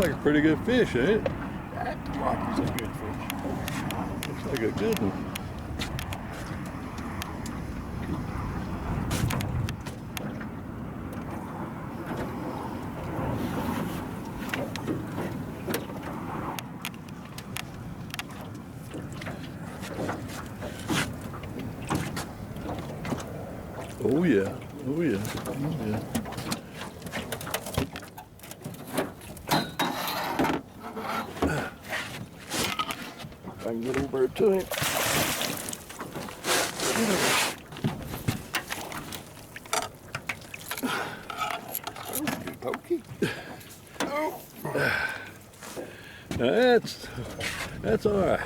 like a pretty good fish, ain't it? That like is a good fish. Looks like a good one. Oh yeah, oh yeah, oh yeah. If I can get over to him. Pokey. Oh. That's all right.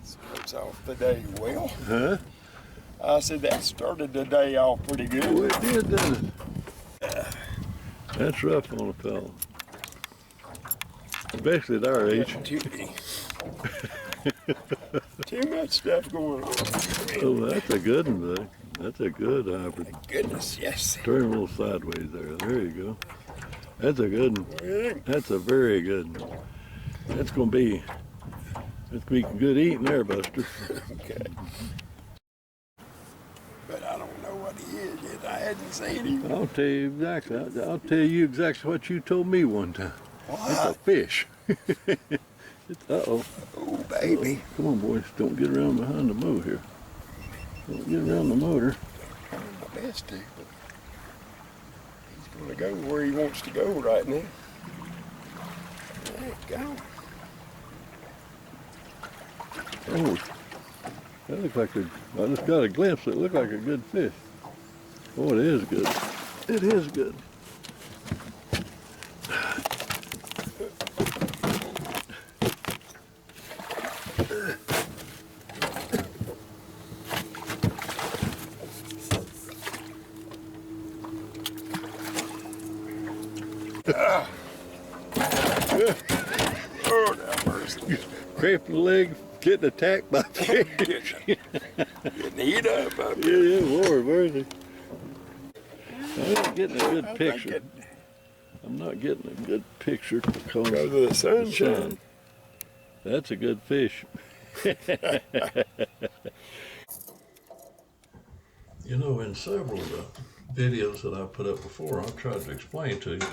Starts off the day well. Huh? I said that started the day off pretty good. Well, it did, doesn't it? That's rough on a fella. Especially at our age. Too much stuff going on. Oh, that's a good one, buddy. That's a good hybrid. Goodness, yes. Turn a little sideways there. There you go. That's a good one. That's a very good one. That's gonna be good eating there, Buster. Okay. But I don't know what he is yet. I hadn't seen him. I'll tell you exactly. I'll tell you exactly what you told me one time. What? It's a fish. Uh-oh. Oh, baby. Come on, boys. Don't get around behind the motor here. Don't get around the motor. I'm my best to, but he's going to go where he wants to go right now. There you go. Oh, that looks like I just got a glimpse. It looked like a good fish. Oh, it is good. It is good. Oh, that mercy. Scraping the leg, getting attacked by fish. Getting eat up. Yeah, Lord mercy. I'm not getting a good picture. I'm not getting a good picture because of the sunshine. That's a good fish. You know, in several of the videos that I put up before, I've tried to explain to you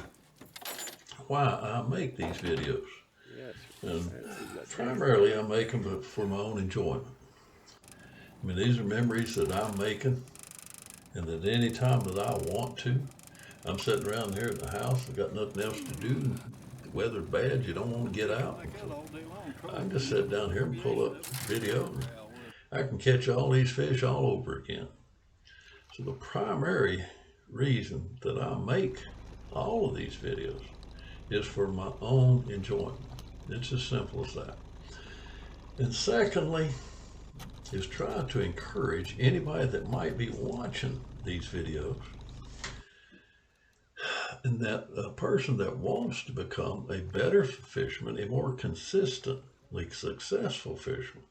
why I make these videos. Yes. And primarily I make them for my own enjoyment. I mean, these are memories that I'm making, and that any time that I want to, I'm sitting around here at the house, I've got nothing else to do, the weather's bad, you don't want to get out. So I can just sit down here and pull up video, and I can catch all these fish all over again. So the primary reason that I make all of these videos is for my own enjoyment. It's as simple as that. And secondly, is try to encourage anybody that might be watching these videos, and that a person that wants to become a better fisherman, a more consistently successful fisherman,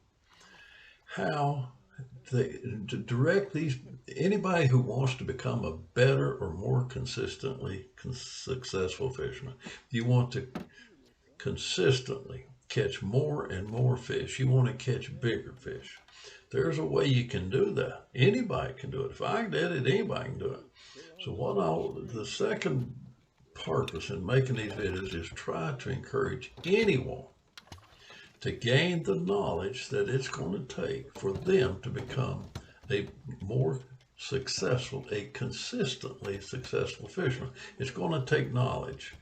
how they to direct anybody who wants to become a better or more consistently successful fisherman. You want to consistently catch more and more fish. You want to catch bigger fish. There's a way you can do that. Anybody can do it. If I did it, anybody can do it. So the second purpose in making these videos is try to encourage anyone to gain the knowledge that it's going to take for them to become a more successful, a consistently successful fisherman. It's going to take knowledge.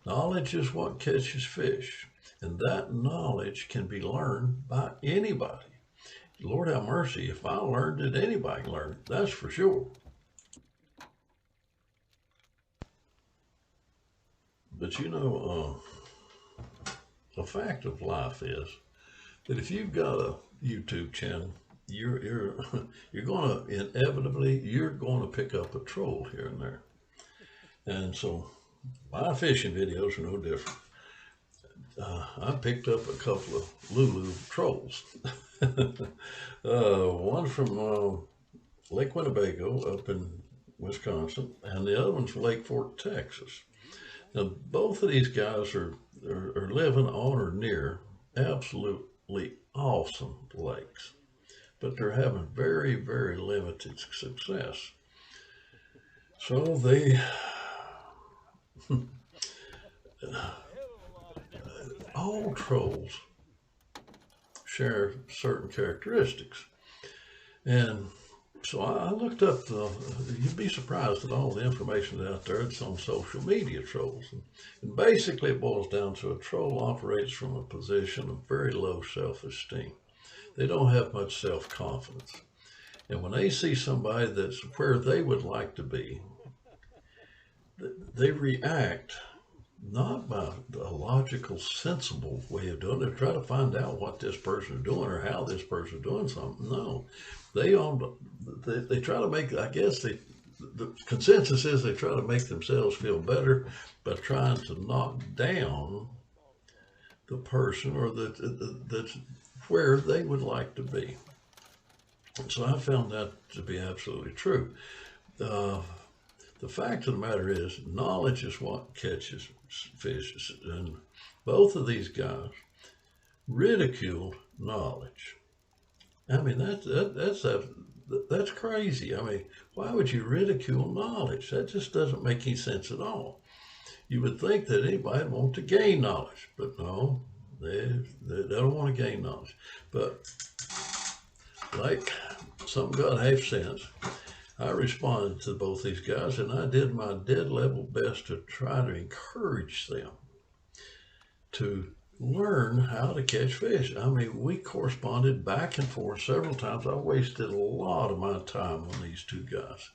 Knowledge is what catches fish, and that knowledge can be learned by anybody. Lord have mercy, if I learned it, anybody can learn it, that's for sure. But you know, the fact of life is that if you've got a YouTube channel, you're gonna inevitably pick up a troll here and there. And so my fishing videos are no different. I picked up a couple of Lulu trolls. One from Lake Winnebago up in Wisconsin, and the other one's from Lake Fork, Texas. Now, both of these guys are living on or near absolutely awesome lakes, but they're having very, very limited success. So they, all trolls share certain characteristics. And so I looked up you'd be surprised at all the information out there. It's on social media trolls. And basically it boils down to a troll operates from a position of very low self-esteem. They don't have much self-confidence. And when they see somebody that's where they would like to be, they react not by a logical, sensible way of doing it. They try to find out what this person is doing or how this person is doing something. No, they try to make, I guess the consensus is they try to make themselves feel better by trying to knock down the person or that's where they would like to be. So I found that to be absolutely true. The fact of the matter is, knowledge is what catches fish. And both of these guys ridiculed knowledge. I mean, that's crazy. I mean, why would you ridicule knowledge? That just doesn't make any sense at all. You would think that anybody would want to gain knowledge, but no, they don't want to gain knowledge. But like something got half sense, I responded to both these guys, and I did my dead level best to try to encourage them to learn how to catch fish. I mean, we corresponded back and forth several times. I wasted a lot of my time on these two guys,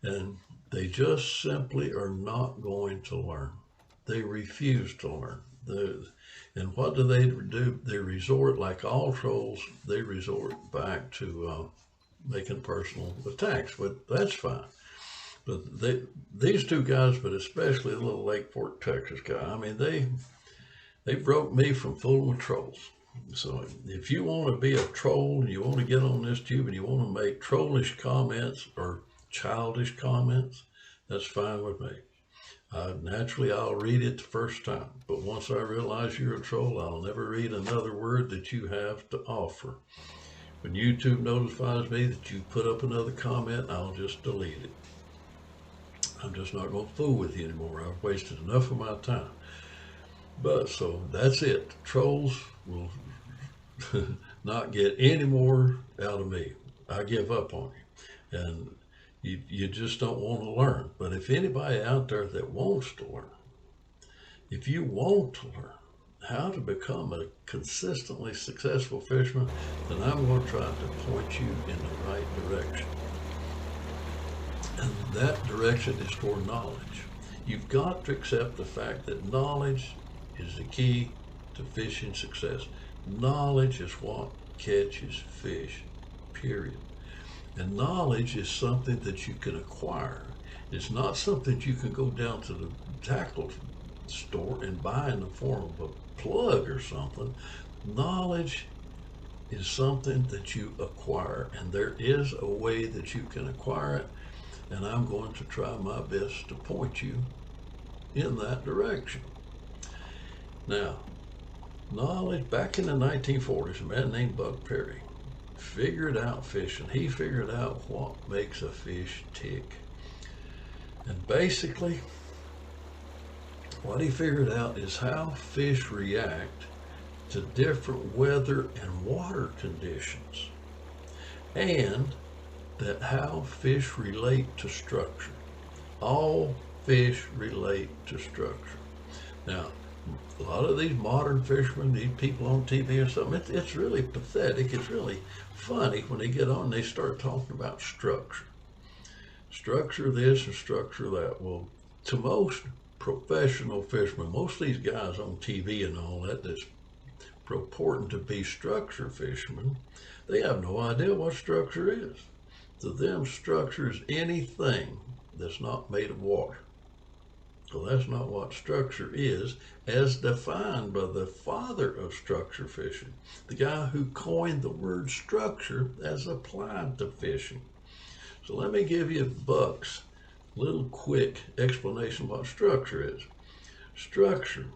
and they just simply are not going to learn. They refuse to learn. And what do? They resort, like all trolls, they resort back to making personal attacks, but that's fine. But these two guys, but especially the little Lake Fork, Texas guy, I mean, they broke me from fooling with trolls. So if you want to be a troll and you want to get on this tube and you want to make trollish comments or childish comments, that's fine with me. Naturally, I'll read it the first time, but once I realize you're a troll, I'll never read another word that you have to offer. When YouTube notifies me that you put up another comment, I'll just delete it. I'm just not going to fool with you anymore. I've wasted enough of my time. But so that's it. Trolls will not get any more out of me. I give up on you. And you just don't want to learn. But if anybody out there that wants to learn, if you want to learn how to become a consistently successful fisherman, then I'm going to try to point you in the right direction. And that direction is toward knowledge. You've got to accept the fact that knowledge is the key to fishing success. Knowledge is what catches fish, period. And knowledge is something that you can acquire. It's not something you can go down to the tackle store and buy in the form of a plug or something. Knowledge is something that you acquire, and there is a way that you can acquire it, and I'm going to try my best to point you in that direction. Now, knowledge, back in the 1940s, a man named Buck Perry figured out fishing. He figured out what makes a fish tick. And basically, what he figured out is how fish react to different weather and water conditions, and that how fish relate to structure. All fish relate to structure. Now, a lot of these modern fishermen, these people on TV or something, it's really pathetic. It's really funny when they get on, they start talking about structure. Structure this and structure that. Well, to most professional fishermen, most of these guys on TV and all that that's purporting to be structure fishermen, they have no idea what structure is. To them, structure is anything that's not made of water. So that's not what structure is, as defined by the father of structure fishing, the guy who coined the word structure as applied to fishing. So let me give you Buck's little quick explanation of what structure is. Structure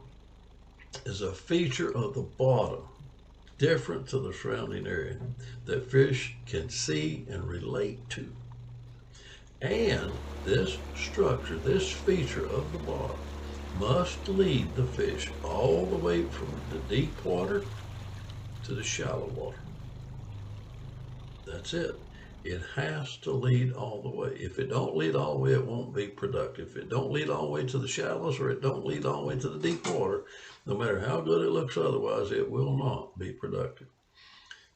is a feature of the bottom, different to the surrounding area, that fish can see and relate to. And this structure, this feature of the bottom, must lead the fish all the way from the deep water to the shallow water. That's it. It has to lead all the way. If it don't lead all the way, it won't be productive. If it don't lead all the way to the shallows, or it don't lead all the way to the deep water, no matter how good it looks otherwise, it will not be productive.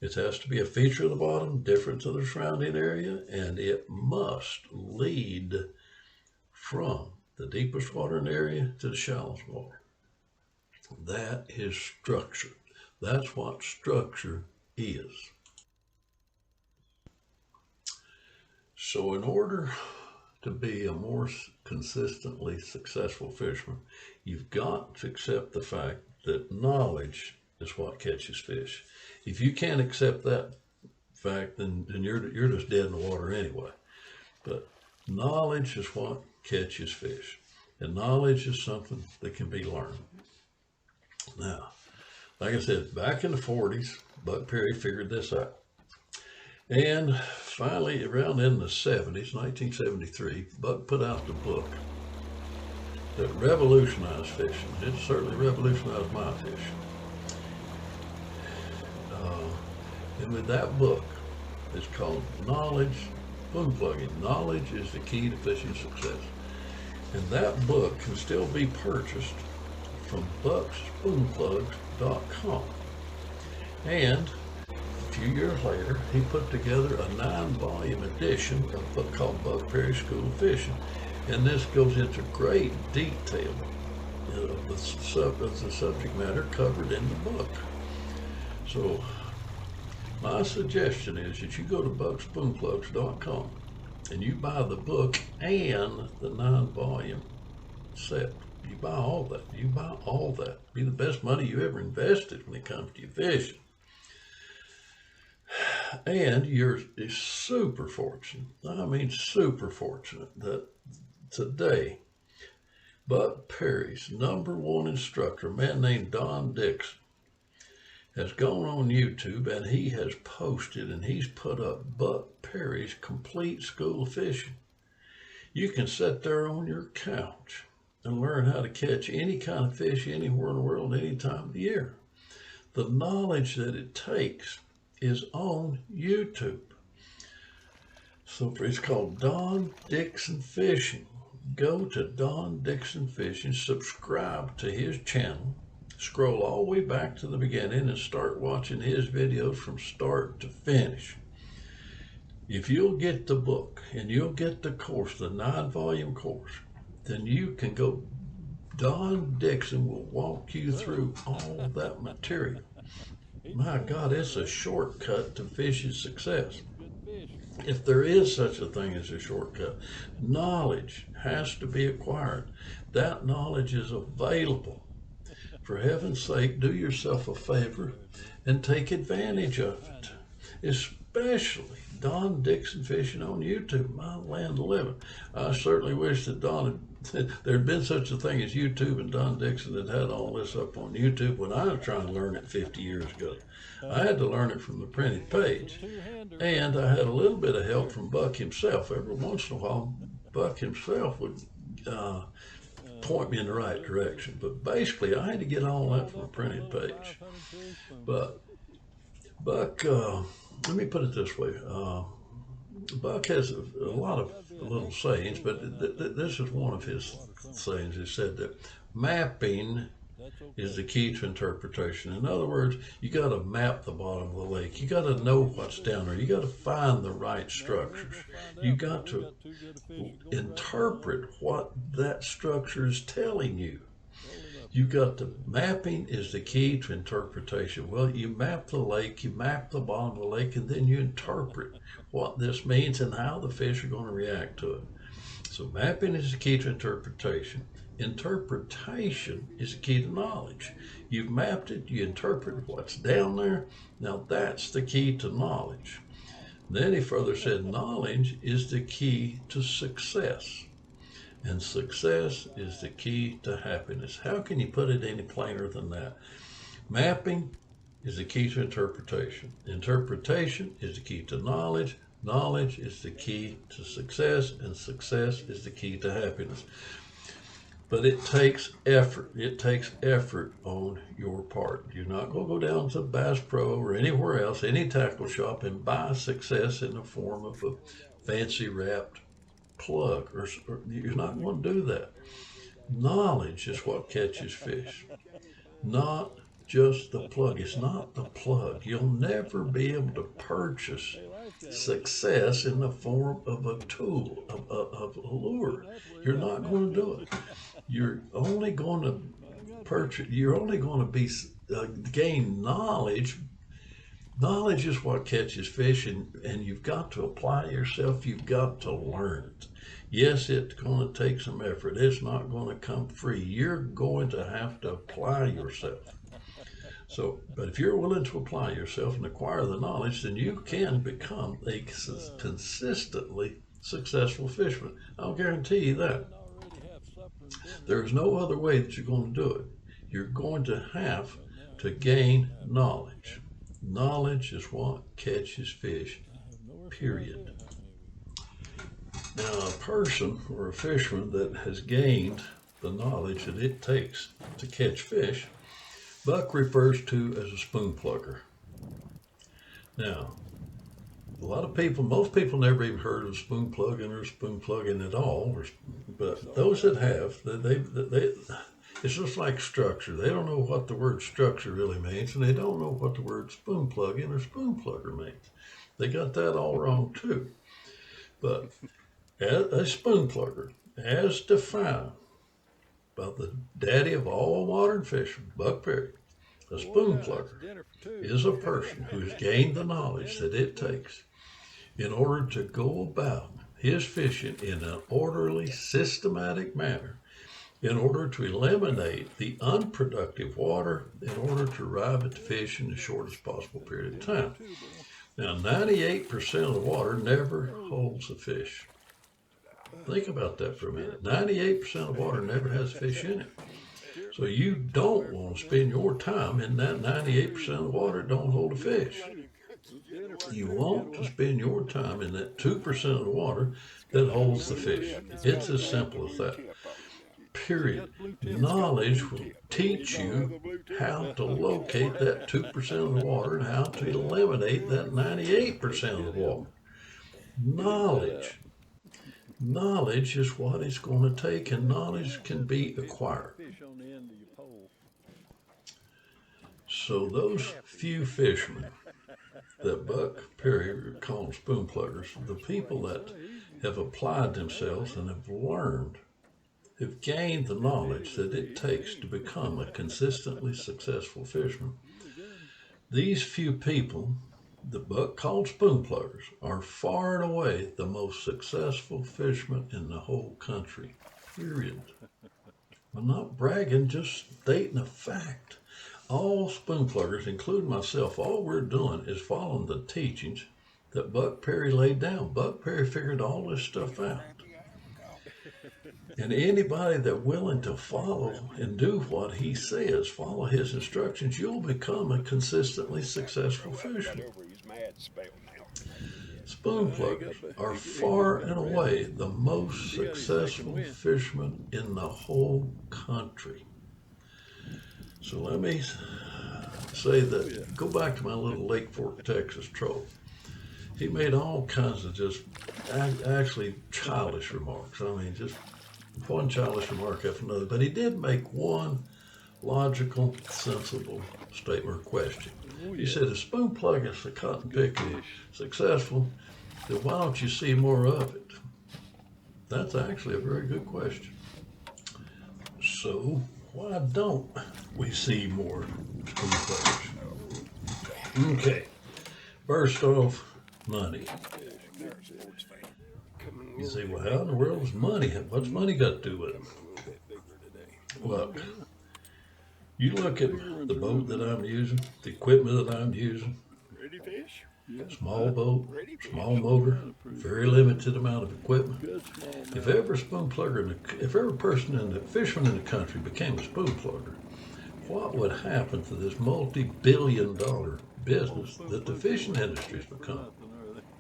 It has to be a feature of the bottom, different to the surrounding area, and it must lead from the deepest water in the area to the shallowest water. That is structure. That's what structure is. So in order to be a more consistently successful fisherman, you've got to accept the fact that knowledge is what catches fish. If you can't accept that fact, then you're just dead in the water anyway. But knowledge is what catches fish. And knowledge is something that can be learned. Now, like I said, back in the 40s, Buck Perry figured this out. And finally, around in the 70s, 1973, Buck put out the book that revolutionized fishing. It certainly revolutionized my fishing. And with that book, it's called Knowledge Spoon Plugging. Knowledge is the key to fishing success. And that book can still be purchased from buckspoonplugs.com. And a few years later, he put together a 9-volume edition of a book called Buck Perry School of Fishing. And this goes into great detail of the subject matter covered in the book. So my suggestion is that you go to buckspoonplugs.com and you buy the book and the 9-volume set. You buy all that. You buy all that. Be the best money you ever invested when it comes to your fishing. And you're super fortunate. I mean, super fortunate that today, Buck Perry's #1 instructor, a man named Don Dixon, has gone on YouTube and he has posted and he's put up Buck Perry's Complete School of Fishing. You can sit there on your couch and learn how to catch any kind of fish anywhere in the world, any time of the year. The knowledge that it takes is on YouTube. So it's called Don Dixon Fishing. Go to Don Dixon Fishing, subscribe to his channel, scroll all the way back to the beginning and start watching his videos from start to finish. If you'll get the book and you'll get the course, the 9-volume course, then you can go. Don Dixon will walk you through all that material. My God, it's a shortcut to fishing success. If there is such a thing as a shortcut, knowledge has to be acquired. That knowledge is available. For heaven's sake, do yourself a favor and take advantage of it. Especially Don Dixon Fishing on YouTube, my land of living. I certainly wish that there'd been such a thing as YouTube and Don Dixon had all this up on YouTube when I was trying to learn it 50 years ago. I had to learn it from the printed page. And I had a little bit of help from Buck himself. Every once in a while, Buck himself would point me in the right direction. But basically, I had to get all that from a printed page. But Buck, let me put it this way. Buck has a lot of little sayings, but this is one of his sayings. He said that mapping is the key to interpretation. In other words, you got to map the bottom of the lake. You got to know what's down there. You got to find the right structures. You got to interpret what that structure is telling you. You got to, mapping is the key to interpretation. Well, you map the lake, you map the bottom of the lake, and then you interpret what this means and how the fish are going to react to it. So mapping is the key to interpretation. Interpretation is the key to knowledge. You've mapped it, you interpret what's down there. Now that's the key to knowledge. Then he further said knowledge is the key to success. And success is the key to happiness. How can you put it any plainer than that? Mapping is the key to interpretation. Interpretation is the key to knowledge. Knowledge is the key to success, and success is the key to happiness. But it takes effort. It takes effort on your part. You're not going to go down to Bass Pro or anywhere else, any tackle shop, and buy success in the form of a fancy wrapped plug. Or you're not going to do that. Knowledge is what catches fish, not just the plug. It's not the plug. You'll never be able to purchase success in the form of a tool, of a lure. You're not going to do it. You're only going to purchase, you're only going to be gain knowledge. Knowledge is what catches fish, and you've got to apply yourself. You've got to learn it. Yes, it's going to take some effort. It's not going to come free. You're going to have to apply yourself. So, but if you're willing to apply yourself and acquire the knowledge, then you can become a consistently successful fisherman. I'll guarantee you that. There's no other way that you're going to do it. You're going to have to gain knowledge. Knowledge is what catches fish, period. Now, a person or a fisherman that has gained the knowledge that it takes to catch fish, Buck refers to as a spoon plugger. Now, a lot of people, most people never even heard of spoon plugging or spoon plugging at all, but those that have, it's just like structure. They don't know what the word structure really means, and they don't know what the word spoon plugging or spoon plugger means. They got that all wrong too. But a spoon plugger, as defined by the daddy of all modern fishing, Buck Perry, a spoon plugger is a person who has gained the knowledge that it takes in order to go about his fishing in an orderly, systematic manner, in order to eliminate the unproductive water, in order to arrive at the fish in the shortest possible period of time. Now, 98% of the water never holds a fish. Think about that for a minute. 98% of water never has fish in it. So you don't want to spend your time in that 98% of the water that don't hold a fish. You want to spend your time in that 2% of the water that holds the fish. It's as simple as that. Period. Knowledge will teach you how to locate that 2% of the water and how to eliminate that 98% of the water. Knowledge is what it's going to take, and knowledge can be acquired. So those few fishermen that Buck Perry called spoon pluggers, the people that have applied themselves and have learned, have gained the knowledge that it takes to become a consistently successful fisherman. These few people that Buck called spoon pluggers are far and away the most successful fishermen in the whole country, period. I'm not bragging, just stating a fact. All spoon pluggers, including myself, all we're doing is following the teachings that Buck Perry laid down. Buck Perry figured all this stuff out. And anybody that's willing to follow and do what he says, follow his instructions, you'll become a consistently successful fisherman. Spoon pluggers are far and away the most successful fishermen in the whole country. So let me say that, go back to my little Lake Fork, Texas troll. He made all kinds of just actually childish remarks. I mean, just one childish remark after another. But he did make one logical, sensible statement or question. He said, if spoon plug is a cotton picking successful, then why don't you see more of it? That's actually a very good question. So why don't we see more spoon pluggers? Okay, first off, money. You say, well, how in the world is money? What's money got to do with it? Look, you look at the boat that I'm using, the equipment that I'm using. Small boat, small motor, very limited amount of equipment. If every spoon plugger, if every fisherman in the country became a spoon plugger, what would happen to this multi-billion-dollar business that the fishing industry has become?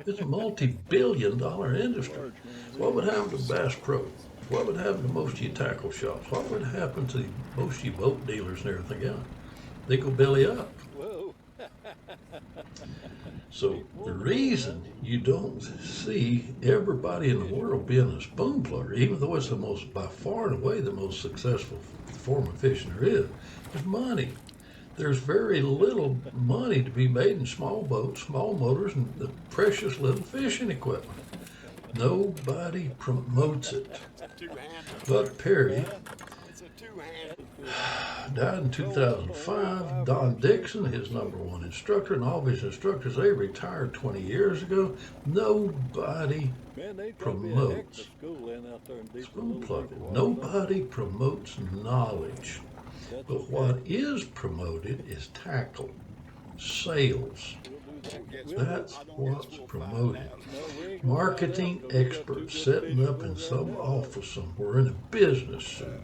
It's a multi-billion-dollar industry. What would happen to Bass Pro? What would happen to most of your tackle shops? What would happen to most of your boat dealers and everything else? They go belly up. So the reason you don't see everybody in the world being a spoon plugger, even though it's by far and away the most successful form of fishing there is money. There's very little money to be made in small boats, small motors, and the precious little fishing equipment. Nobody promotes it. Buck Perry died in 2005. Don Dixon, his #1 instructor, and all of his instructors, they retired 20 years ago. Nobody promotes spoon plugging. Nobody promotes knowledge. But what is promoted is tackle, sales. That's what's promoted. Marketing experts sitting up in some office somewhere in a business suit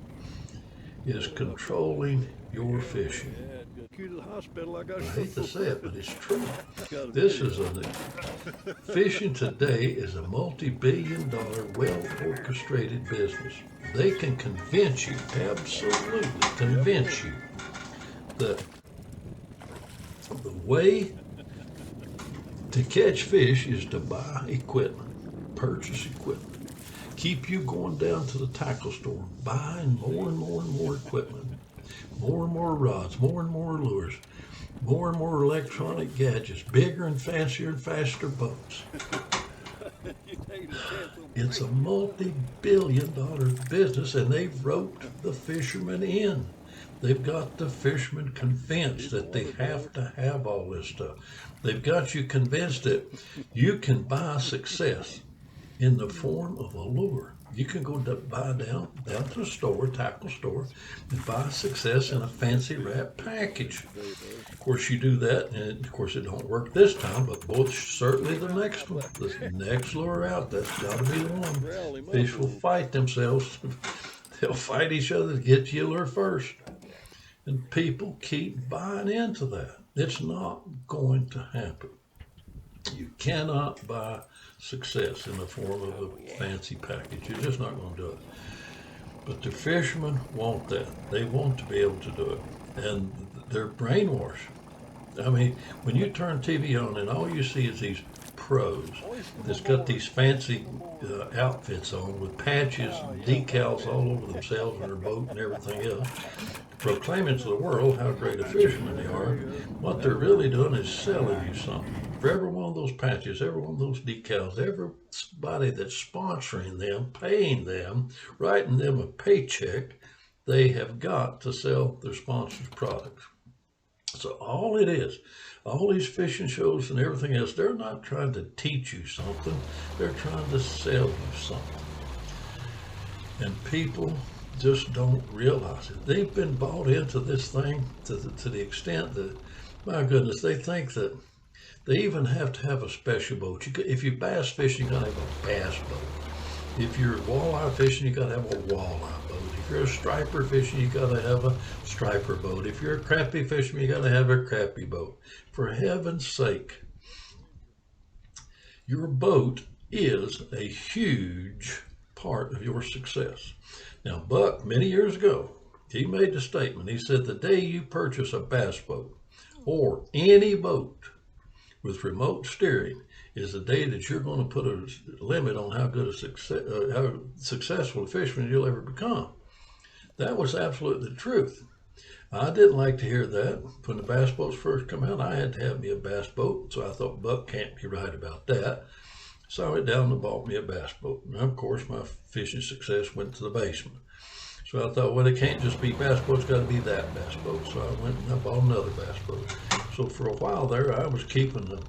is controlling your fishing. I hate to say it, but it's true. Fishing today is a multi-billion-dollar, well-orchestrated business. They can convince you, absolutely convince you, that the way to catch fish is to buy equipment, purchase equipment. Keep you going down to the tackle store, buying more and more and more equipment, more and more rods, more and more lures, more and more electronic gadgets, bigger and fancier and faster boats. It's a multi-billion-dollar business, and they've roped the fishermen in. They've got the fishermen convinced that they have to have all this stuff. They've got you convinced that you can buy success in the form of a lure. You can go buy down to the store, tackle store, and buy success in a fancy wrap package. Of course, you do that, and of course, it don't work this time, but certainly the next one, the next lure out, that's got to be the one. Fish will fight themselves. They'll fight each other to get you a lure first. And people keep buying into that. It's not going to happen. You cannot buy success in the form of a fancy package. You're just not going to do it. But the fishermen want that. They want to be able to do it. And they're brainwashed. I mean, when you turn TV on and all you see is these pros that's got these fancy outfits on with patches and decals all over themselves and their boat and everything else, proclaiming to the world how great a fisherman they are, what they're really doing is selling you something. For every one of those patches, every one of those decals, everybody that's sponsoring them, paying them, writing them a paycheck, they have got to sell their sponsors' products. So all it is, all these fishing shows and everything else, they're not trying to teach you something, they're trying to sell you something. And people just don't realize it. They've been bought into this thing to the extent that, my goodness, they think that they even have to have a special boat. If you're bass fishing, you gotta have a bass boat. If you're walleye fishing, you gotta have a walleye boat. If you're a striper fishing, you gotta have a striper boat. If you're a crappie fisherman, you gotta have a crappie boat. For heaven's sake, your boat is a huge part of your success. Now, Buck, many years ago, he made the statement. He said, the day you purchase a bass boat or any boat with remote steering is the day that you're going to put a limit on how successful a fisherman you'll ever become. That was absolutely the truth. I didn't like to hear that. When the bass boats first come out, I had to have me a bass boat, so I thought Buck can't be right about that. So I went down and bought me a bass boat. And of course, my fishing success went to the basement. So I thought, well, it can't just be bass boat, it's got to be that bass boat. So I went and I bought another bass boat. So for a while there, I was keeping the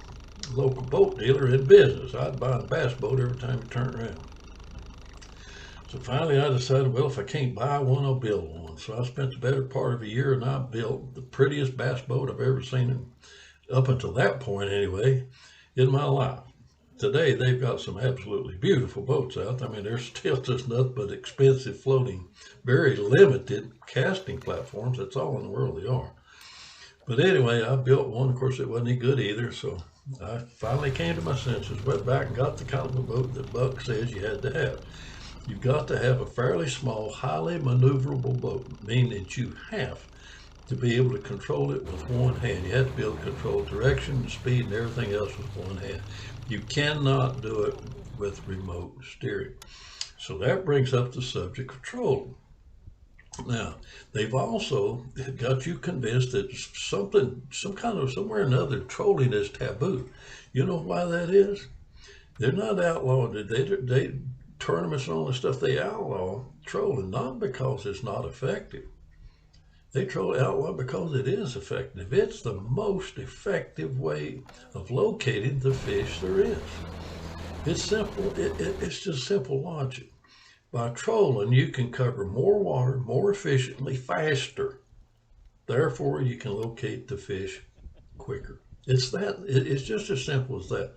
local boat dealer in business. I'd buy a bass boat every time he turned around. So finally I decided, well, if I can't buy one, I'll build one. So I spent the better part of a year and I built the prettiest bass boat I've ever seen, up until that point anyway. in my life. Today, they've got some absolutely beautiful boats out. I mean, they're still just nothing but expensive floating, very limited casting platforms. That's all in the world they are. But anyway, I built one. Of course, it wasn't any good either. So I finally came to my senses, went back and got the kind of a boat that Buck says you had to have. You've got to have a fairly small, highly maneuverable boat, meaning that you have to be able to control it with one hand. You have to be able to control direction, speed, and everything else with one hand. You cannot do it with remote steering. So that brings up the subject of trolling. Now, they've also got you convinced that somewhere or another, trolling is taboo. You know why that is? They're not outlawed. They tournaments and all this stuff. They outlaw trolling not because it's not effective. They outlaw because it is effective. It's the most effective way of locating the fish there is. It's simple. It's just simple logic. By trolling, you can cover more water more efficiently, faster. Therefore, you can locate the fish quicker. It's just as simple as that.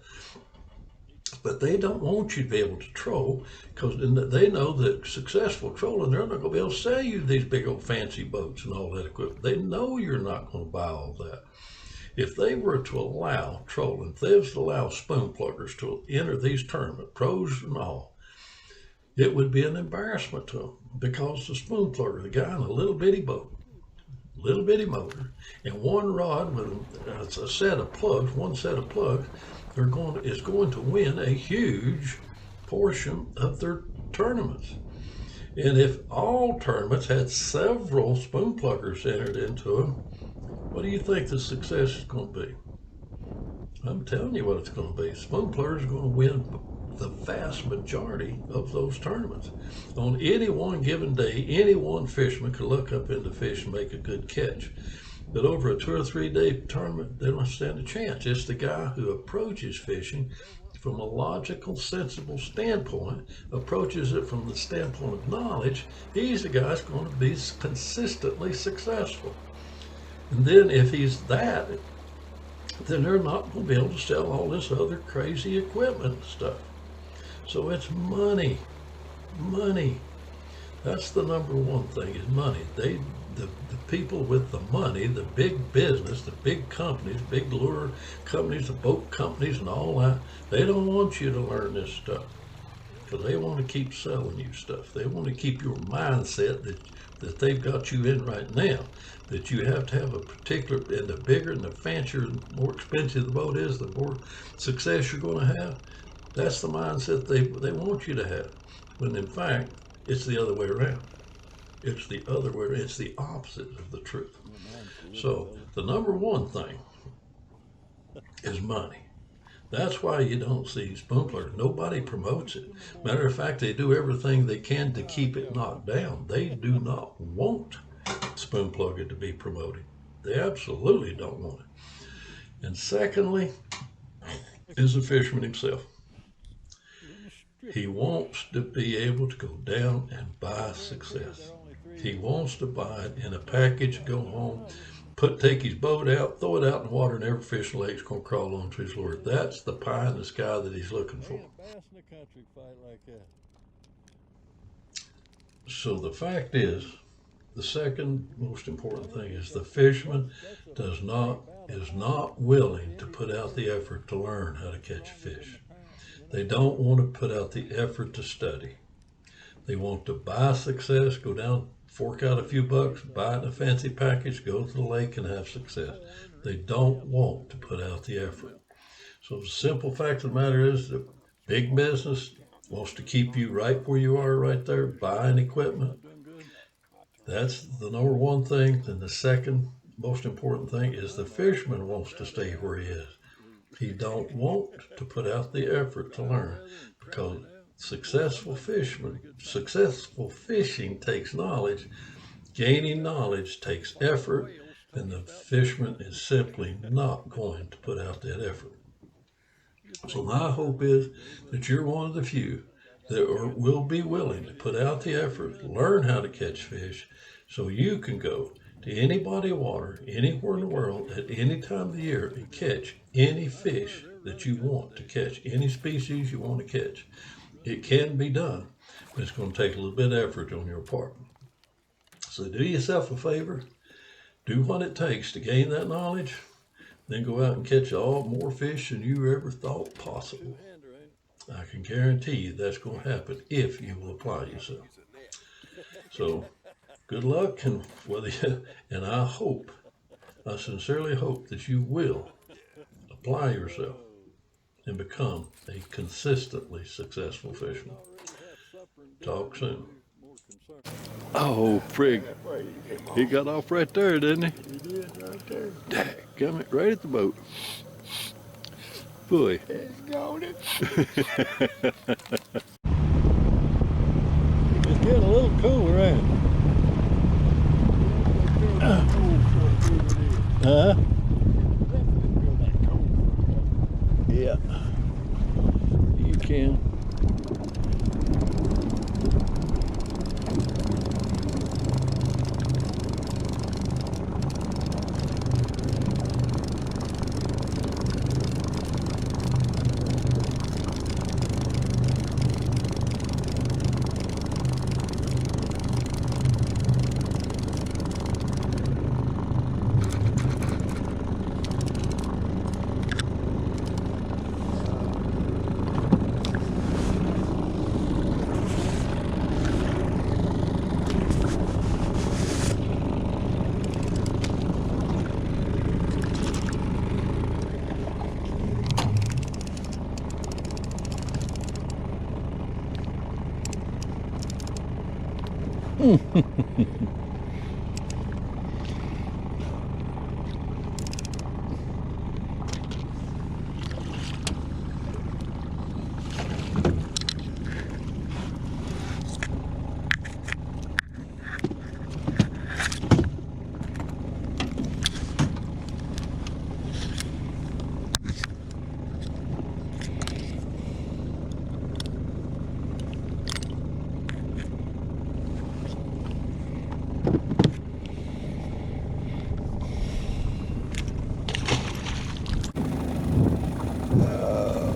But they don't want you to be able to troll because they know that successful trolling, they're not going to be able to sell you these big old fancy boats and all that equipment. They know you're not going to buy all that. If they were to allow trolling, if they was to allow spoon pluggers to enter these tournaments, pros and all, it would be an embarrassment to them because the spoon plugger, the guy in a little bitty boat, little bitty motor, and one rod with a set of plugs, is going to win a huge portion of their tournaments. And if all tournaments had several spoon pluggers entered into them, what do you think the success is going to be? I'm telling you what it's going to be. Spoon pluggers are going to win the vast majority of those tournaments. On any one given day, any one fisherman could look up into fish and make a good catch. But over a 2 or 3 day tournament, they don't stand a chance. It's the guy who approaches fishing from a logical, sensible standpoint, approaches it from the standpoint of knowledge. He's the guy that's going to be consistently successful. And then if he's that, then they're not going to be able to sell all this other crazy equipment and stuff. So it's money. That's the number one thing is money. The people with the money, the big business, the big companies, big lure companies, the boat companies and all that, they don't want you to learn this stuff because they want to keep selling you stuff. They want to keep your mindset that they've got you in right now, that you have to have a particular, and the bigger and the fancier and more expensive the boat is, the more success you're going to have. That's the mindset they want you to have. When in fact, it's the other way around. It's the other way. It's the opposite of the truth. So the number one thing is money. That's why you don't see spoon pluggers. Nobody promotes it. Matter of fact, they do everything they can to keep it knocked down. They do not want spoon plugger to be promoted. They absolutely don't want it. And secondly, is the fisherman himself. He wants to be able to go down and buy success. He wants to buy it in a package, go home, take his boat out, throw it out in the water, and every fish in the lake's going to crawl onto his lure. That's the pie in the sky that he's looking for. So the fact is, the second most important thing is the fisherman is not willing to put out the effort to learn how to catch a fish. They don't want to put out the effort to study. They want to buy success, go down, fork out a few bucks, buy it in a fancy package, go to the lake and have success. They don't want to put out the effort. So the simple fact of the matter is that big business wants to keep you right where you are right there, buying equipment. That's the number one thing. And the second most important thing is the fisherman wants to stay where he is. He don't want to put out the effort to learn because successful fishing takes knowledge. Gaining knowledge takes effort, and the fisherman is simply not going to put out that effort. So my hope is that you're one of the few that will be willing to put out the effort, learn how to catch fish, so you can go to any body of water, anywhere in the world, at any time of the year, and catch any fish that you want to catch, any species you want to catch. It can be done, but it's going to take a little bit of effort on your part. So do yourself a favor, do what it takes to gain that knowledge, then go out and catch more fish than you ever thought possible. I can guarantee you that's going to happen if you will apply yourself. So good luck, and and I sincerely hope that you will apply yourself and become a consistently successful fisherman. Talk soon. Oh, frig. He got off right there, didn't he? He did right there. Come it right at the boat. Boy. It's got it. It's getting a little cooler, ain't it? Huh? Yeah. You can.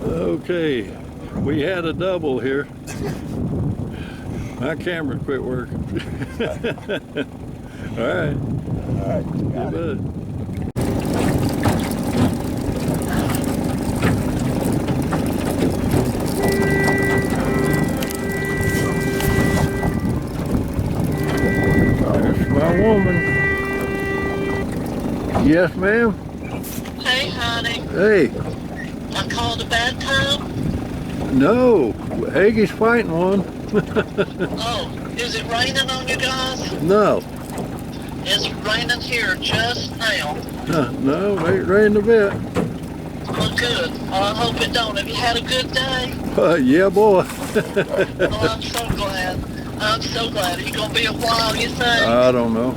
Okay, we had a double here. My camera quit working. All right. All right, You got it. bet. There's my woman. Yes, ma'am. Hey, honey. Hey. I called a bad time? No, Haggie's fighting one. Oh, is it raining on you guys? No, It's raining here just now. no, it ain't raining a bit. Well, good. Well, I hope it don't. Have you had a good day? Yeah, boy. Oh, I'm so glad. I'm so glad. Are you going to be a while, you think? I don't know.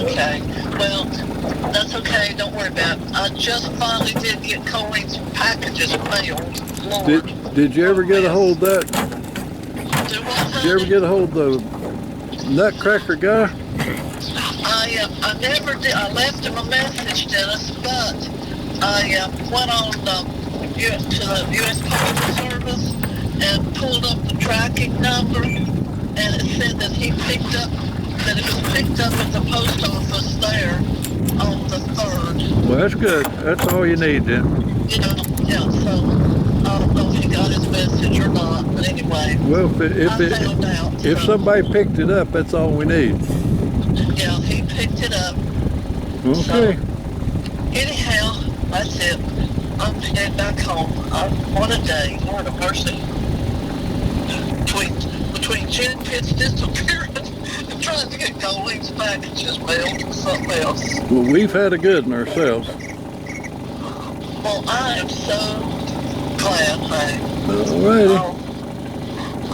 Okay. Well, that's okay. Don't worry about it. I just finally did get Colleen's packages mailed. Lord. Did you ever get a hold of that? Do what, Did you ever honey? get a hold of the Nutcracker guy? I never did. I left him a message, Dennis, but I went on to the U.S. Postal Service and pulled up the tracking number, and it said that it was picked up at the post office there on the 3rd. Well, that's good. That's all you need then. Yeah, so I don't know if he got his message or not, but anyway, Well, I found out. if so, somebody picked it up, that's all we need. yeah, he picked it up. Okay. Anyhow, that's it. I'm heading back home. What a day. Lord of mercy. Between Jen Pitt's disappearance and trying to get Colleen's packages mailed and something else. Well, we've had a good one ourselves. Well, I am so glad, honey. All righty.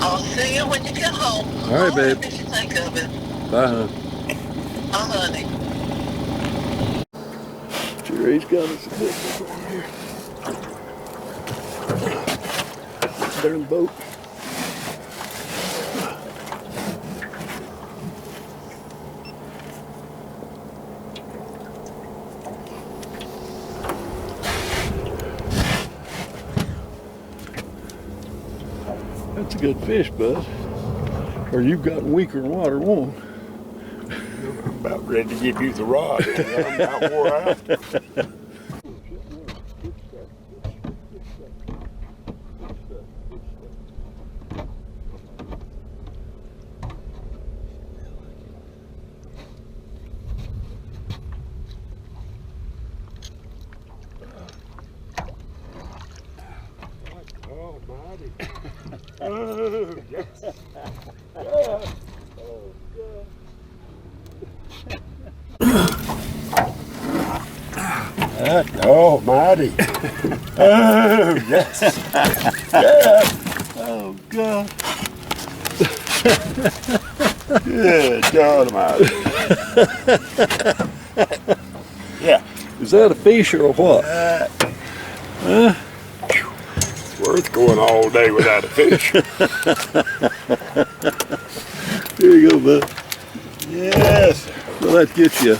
I'll see you when you get home. All right, babe. If you think of it. Bye, hon. Bye, honey. Jerry's got us a good one here. Darn boat. That's a good fish, bud. Or you've gotten weaker in water, won't? I'm about ready to give you the rod. I'm about wore out. Almighty. Oh, yes. Almighty. Oh, yes. Yeah. Oh, God. Good God Almighty. Yeah. Is that a fish or a what? It's worth going all day without a fish. Here you go, bud. Yes. Well, that gets you.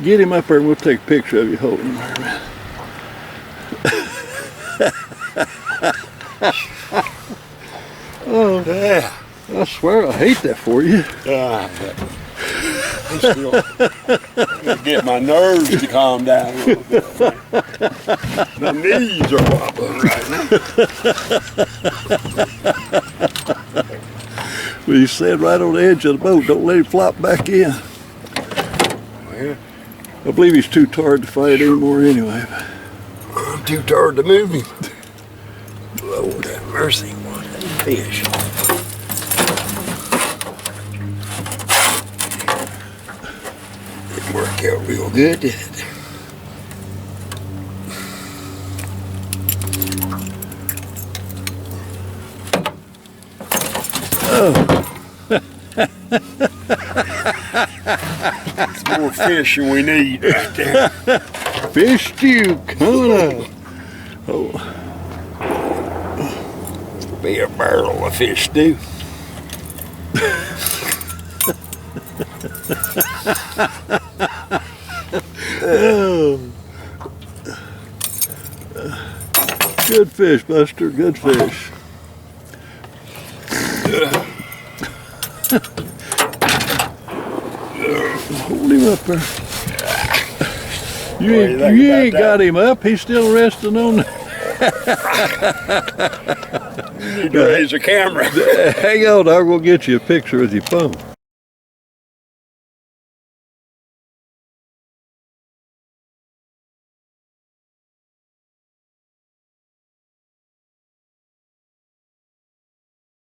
Get him up there and we'll take a picture of you holding him there, man. Oh, Yeah. I swear I hate that for you. I'm still gonna get my nerves to calm down a little bit. My knees are wobbling right now. Well, you stand right on the edge of the boat. Don't let him flop back in. Well, I believe he's too tired to fight anymore anyway. I'm too tired to move him. Lord have mercy, what a fish. Didn't work out real good, did it? It's more fish than we need right there. Fish stew coming up. Oh, Be a barrel of fish stew. oh. Good fish, Buster. Good fish. Hold him up there. You ain't got him up. He's still resting on the... You need to raise the camera. Hang on, I'll go get you a picture with your phone.